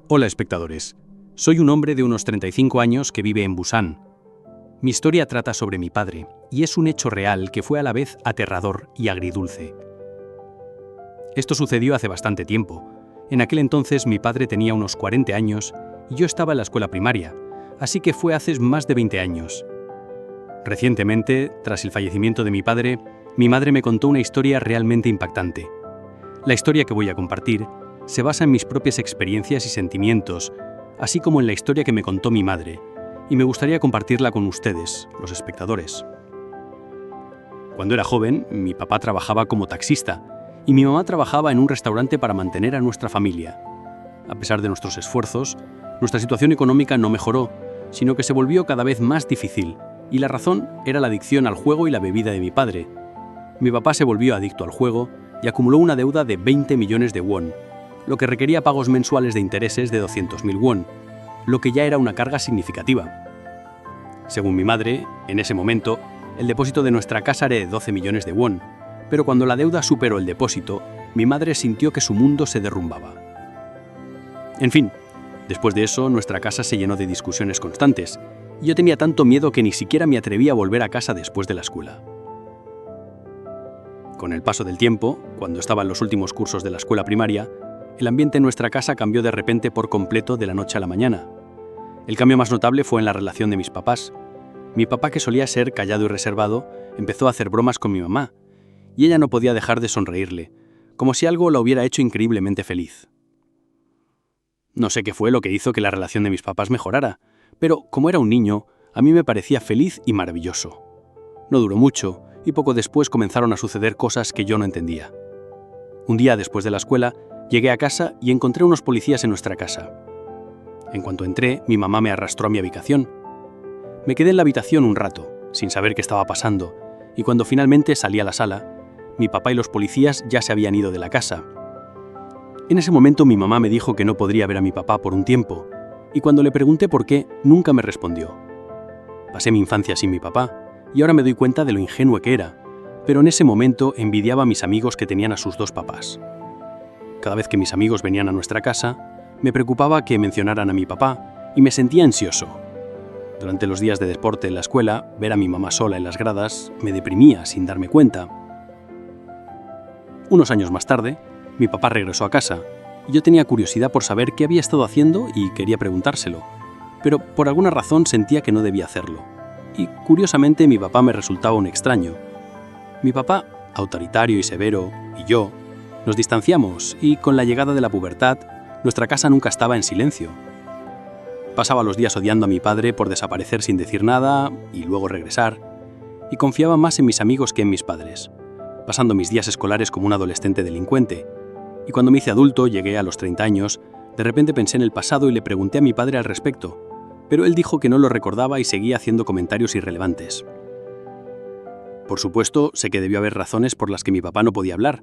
Hola espectadores, soy un hombre de unos 35 años que vive en Busan. Mi historia trata sobre mi padre, y es un hecho real que fue a la vez aterrador y agridulce. Esto sucedió hace bastante tiempo. En aquel entonces mi padre tenía unos 40 años y yo estaba en la escuela primaria, así que fue hace más de 20 años. Recientemente, tras el fallecimiento de mi padre, mi madre me contó una historia realmente impactante. La historia que voy a compartir se basa en mis propias experiencias y sentimientos, así como en la historia que me contó mi madre, y me gustaría compartirla con ustedes, los espectadores. Cuando era joven, mi papá trabajaba como taxista, y mi mamá trabajaba en un restaurante para mantener a nuestra familia. A pesar de nuestros esfuerzos, nuestra situación económica no mejoró, sino que se volvió cada vez más difícil, y la razón era la adicción al juego y la bebida de mi padre. Mi papá se volvió adicto al juego y acumuló una deuda de 20 millones de won, lo que requería pagos mensuales de intereses de 200.000 won, lo que ya era una carga significativa. Según mi madre, en ese momento, el depósito de nuestra casa era de 12 millones de won, pero cuando la deuda superó el depósito, mi madre sintió que su mundo se derrumbaba. En fin, después de eso, nuestra casa se llenó de discusiones constantes, y yo tenía tanto miedo que ni siquiera me atrevía a volver a casa después de la escuela. Con el paso del tiempo, cuando estaba en los últimos cursos de la escuela primaria, el ambiente en nuestra casa cambió de repente por completo de la noche a la mañana. El cambio más notable fue en la relación de mis papás. Mi papá, que solía ser callado y reservado, empezó a hacer bromas con mi mamá, y ella no podía dejar de sonreírle, como si algo la hubiera hecho increíblemente feliz. No sé qué fue lo que hizo que la relación de mis papás mejorara, pero como era un niño, a mí me parecía feliz y maravilloso. No duró mucho, y poco después comenzaron a suceder cosas que yo no entendía. Un día después de la escuela, llegué a casa y encontré unos policías en nuestra casa. En cuanto entré, mi mamá me arrastró a mi habitación. Me quedé en la habitación un rato, sin saber qué estaba pasando, y cuando finalmente salí a la sala, mi papá y los policías ya se habían ido de la casa. En ese momento mi mamá me dijo que no podría ver a mi papá por un tiempo, y cuando le pregunté por qué, nunca me respondió. Pasé mi infancia sin mi papá, y ahora me doy cuenta de lo ingenuo que era, pero en ese momento envidiaba a mis amigos que tenían a sus dos papás. Cada vez que mis amigos venían a nuestra casa, me preocupaba que mencionaran a mi papá y me sentía ansioso. Durante los días de deporte en la escuela, ver a mi mamá sola en las gradas me deprimía sin darme cuenta. Unos años más tarde, mi papá regresó a casa y yo tenía curiosidad por saber qué había estado haciendo y quería preguntárselo, pero por alguna razón sentía que no debía hacerlo. Y curiosamente mi papá me resultaba un extraño. Mi papá, autoritario y severo, y yo, nos distanciamos y con la llegada de la pubertad, nuestra casa nunca estaba en silencio. Pasaba los días odiando a mi padre por desaparecer sin decir nada y luego regresar, y confiaba más en mis amigos que en mis padres, pasando mis días escolares como un adolescente delincuente. Y cuando me hice adulto, llegué a los 30 años, de repente pensé en el pasado y le pregunté a mi padre al respecto, pero él dijo que no lo recordaba y seguía haciendo comentarios irrelevantes. Por supuesto, sé que debió haber razones por las que mi papá no podía hablar,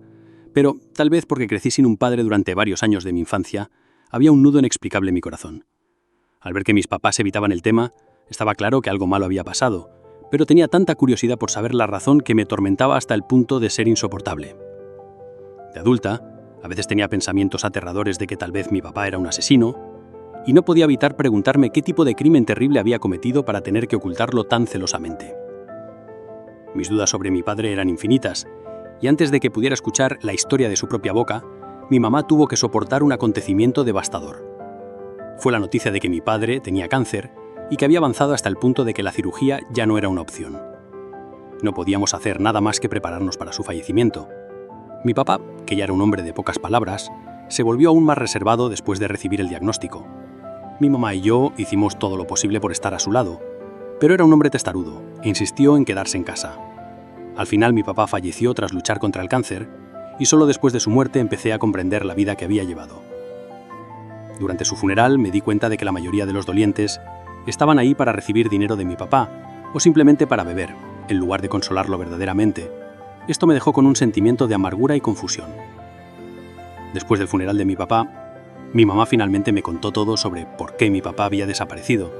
pero tal vez porque crecí sin un padre durante varios años de mi infancia, había un nudo inexplicable en mi corazón. Al ver que mis papás evitaban el tema, estaba claro que algo malo había pasado, pero tenía tanta curiosidad por saber la razón que me atormentaba hasta el punto de ser insoportable. De adulta, a veces tenía pensamientos aterradores de que tal vez mi papá era un asesino, y no podía evitar preguntarme qué tipo de crimen terrible había cometido para tener que ocultarlo tan celosamente. Mis dudas sobre mi padre eran infinitas, y antes de que pudiera escuchar la historia de su propia boca, mi mamá tuvo que soportar un acontecimiento devastador. Fue la noticia de que mi padre tenía cáncer y que había avanzado hasta el punto de que la cirugía ya no era una opción. No podíamos hacer nada más que prepararnos para su fallecimiento. Mi papá, que ya era un hombre de pocas palabras, se volvió aún más reservado después de recibir el diagnóstico. Mi mamá y yo hicimos todo lo posible por estar a su lado, pero era un hombre testarudo e insistió en quedarse en casa. Al final mi papá falleció tras luchar contra el cáncer y solo después de su muerte empecé a comprender la vida que había llevado. Durante su funeral me di cuenta de que la mayoría de los dolientes estaban ahí para recibir dinero de mi papá o simplemente para beber, en lugar de consolarlo verdaderamente. Esto me dejó con un sentimiento de amargura y confusión. Después del funeral de mi papá, mi mamá finalmente me contó todo sobre por qué mi papá había desaparecido,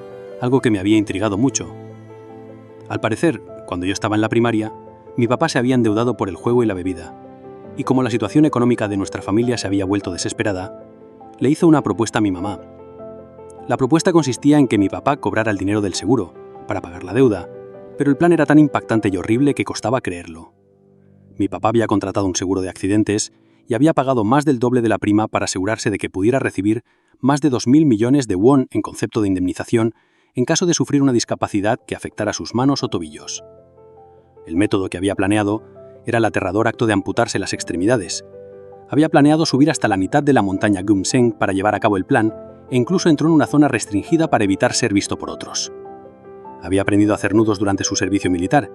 algo que me había intrigado mucho. Al parecer, cuando yo estaba en la primaria, mi papá se había endeudado por el juego y la bebida, y como la situación económica de nuestra familia se había vuelto desesperada, le hizo una propuesta a mi mamá. La propuesta consistía en que mi papá cobrara el dinero del seguro para pagar la deuda, pero el plan era tan impactante y horrible que costaba creerlo. Mi papá había contratado un seguro de accidentes y había pagado más del doble de la prima para asegurarse de que pudiera recibir más de 2.000 millones de won en concepto de indemnización en caso de sufrir una discapacidad que afectara sus manos o tobillos. El método que había planeado era el aterrador acto de amputarse las extremidades. Había planeado subir hasta la mitad de la montaña Gumseng para llevar a cabo el plan e incluso entró en una zona restringida para evitar ser visto por otros. Había aprendido a hacer nudos durante su servicio militar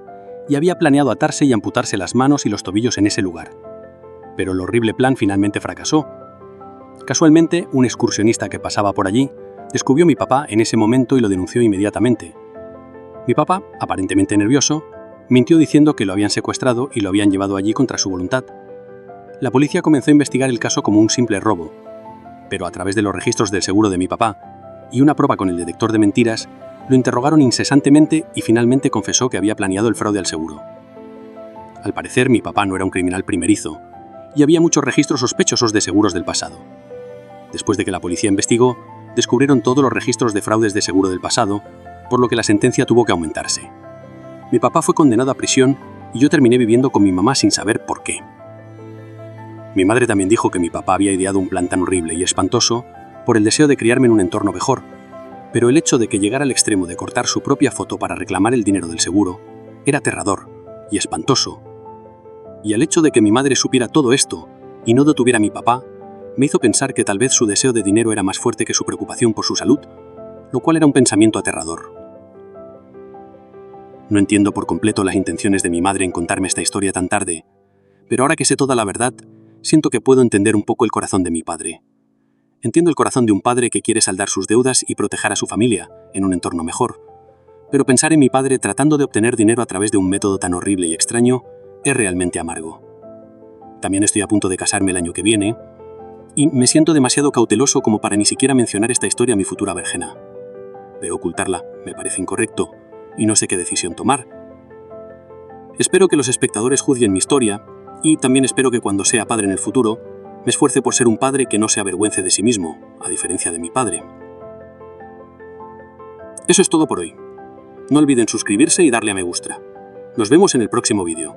y había planeado atarse y amputarse las manos y los tobillos en ese lugar. Pero el horrible plan finalmente fracasó. Casualmente, un excursionista que pasaba por allí descubrió a mi papá en ese momento y lo denunció inmediatamente. Mi papá, aparentemente nervioso, mintió diciendo que lo habían secuestrado y lo habían llevado allí contra su voluntad. La policía comenzó a investigar el caso como un simple robo, pero a través de los registros del seguro de mi papá y una prueba con el detector de mentiras, lo interrogaron incesantemente y finalmente confesó que había planeado el fraude al seguro. Al parecer, mi papá no era un criminal primerizo, y había muchos registros sospechosos de seguros del pasado. Después de que la policía investigó, descubrieron todos los registros de fraudes de seguro del pasado, por lo que la sentencia tuvo que aumentarse. Mi papá fue condenado a prisión y yo terminé viviendo con mi mamá sin saber por qué. Mi madre también dijo que mi papá había ideado un plan tan horrible y espantoso por el deseo de criarme en un entorno mejor, pero el hecho de que llegara al extremo de cortar su propia foto para reclamar el dinero del seguro era aterrador y espantoso. Y el hecho de que mi madre supiera todo esto y no detuviera a mi papá me hizo pensar que tal vez su deseo de dinero era más fuerte que su preocupación por su salud, lo cual era un pensamiento aterrador. No entiendo por completo las intenciones de mi madre en contarme esta historia tan tarde, pero ahora que sé toda la verdad, siento que puedo entender un poco el corazón de mi padre. Entiendo el corazón de un padre que quiere saldar sus deudas y proteger a su familia en un entorno mejor, pero pensar en mi padre tratando de obtener dinero a través de un método tan horrible y extraño es realmente amargo. También estoy a punto de casarme el año que viene, y me siento demasiado cauteloso como para ni siquiera mencionar esta historia a mi futura vergena. Pero ocultarla me parece incorrecto, y no sé qué decisión tomar. Espero que los espectadores juzguen mi historia, y también espero que cuando sea padre en el futuro, me esfuerce por ser un padre que no se avergüence de sí mismo, a diferencia de mi padre. Eso es todo por hoy. No olviden suscribirse y darle a me gusta. Nos vemos en el próximo vídeo.